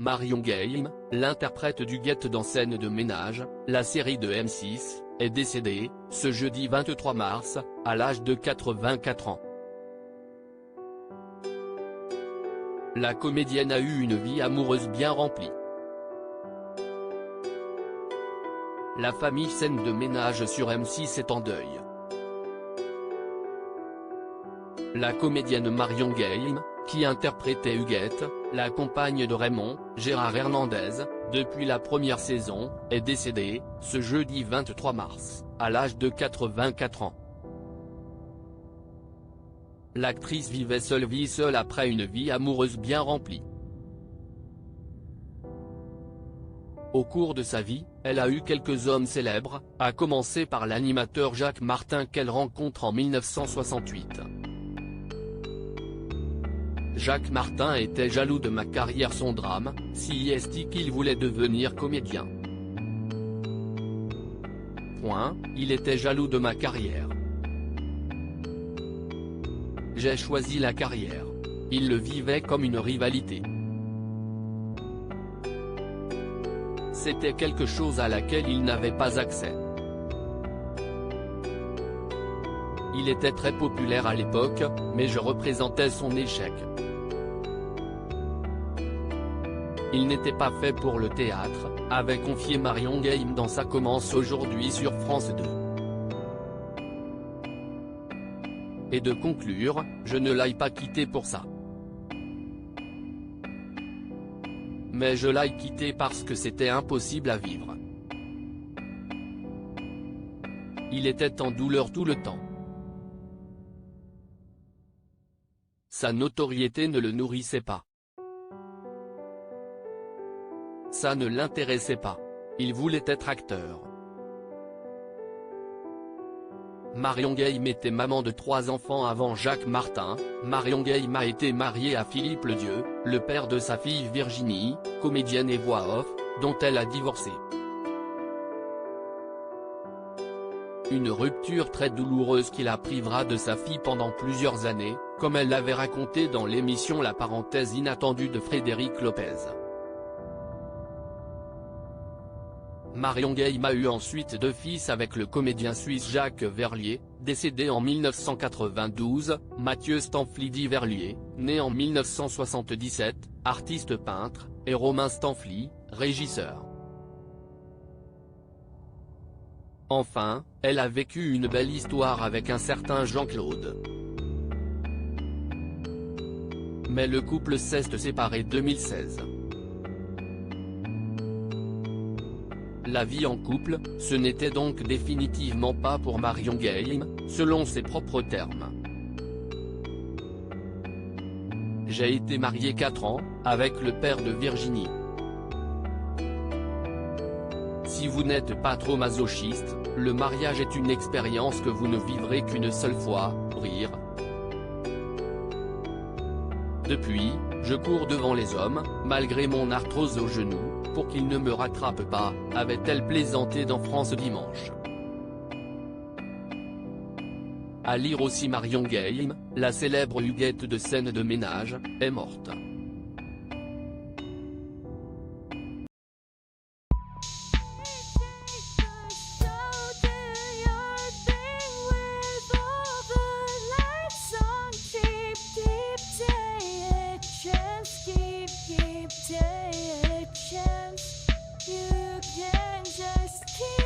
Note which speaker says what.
Speaker 1: Marion Game, l'interprète d'Huguette dans Scène de ménage, la série de M6, est décédée, ce jeudi 23 mars, à l'âge de 84 ans. La comédienne a eu une vie amoureuse bien remplie. La famille Scène de ménage sur M6 est en deuil. La comédienne Marion Game, qui interprétait Huguette, la compagne de Raymond, Gérard Hernandez, depuis la première saison, est décédée, ce jeudi 23 mars, à l'âge de 84 ans. L'actrice vivait vie seule après une vie amoureuse bien remplie. Au cours de sa vie, elle a eu quelques hommes célèbres, à commencer par l'animateur Jacques Martin qu'elle rencontre en 1968. Jacques Martin était jaloux de ma carrière, son drame, si est qu'il voulait devenir comédien. Il était jaloux de ma carrière. J'ai choisi la carrière. Il le vivait comme une rivalité. C'était quelque chose à laquelle il n'avait pas accès. Il était très populaire à l'époque, mais je représentais son échec. Il n'était pas fait pour le théâtre, avait confié Marion Game dans Ça commence aujourd'hui sur France 2. Et de conclure, je ne l'ai pas quitté pour ça. Mais je l'ai quitté parce que c'était impossible à vivre. Il était en douleur tout le temps. Sa notoriété ne le nourrissait pas. Ça ne l'intéressait pas. Il voulait être acteur. Marion Game était maman de 3 enfants avant Jacques Martin. Marion Game a été mariée à Philippe Ledieu, le père de sa fille Virginie, comédienne et voix off, dont elle a divorcé. Une rupture très douloureuse qui la privera de sa fille pendant plusieurs années, comme elle l'avait raconté dans l'émission La parenthèse inattendue de Frédéric Lopez. Marion Game a eu ensuite 2 fils avec le comédien suisse Jacques Verlier, décédé en 1992, Mathieu Stanfly Verlier, né en 1977, artiste peintre, et Romain Stanfly, régisseur. Enfin, elle a vécu une belle histoire avec un certain Jean-Claude. Mais le couple s'est séparé 2016. La vie en couple, ce n'était donc définitivement pas pour Marion Game, selon ses propres termes. J'ai été marié 4 ans, avec le père de Virginie. Si vous n'êtes pas trop masochiste, le mariage est une expérience que vous ne vivrez qu'une seule fois, rire. Depuis, je cours devant les hommes, malgré mon arthrose au genou, pour qu'ils ne me rattrapent pas, avait-elle plaisanté dans France Dimanche. À lire aussi Marion Game, la célèbre Huguette de Scène de ménage, est morte.
Speaker 2: You can just keep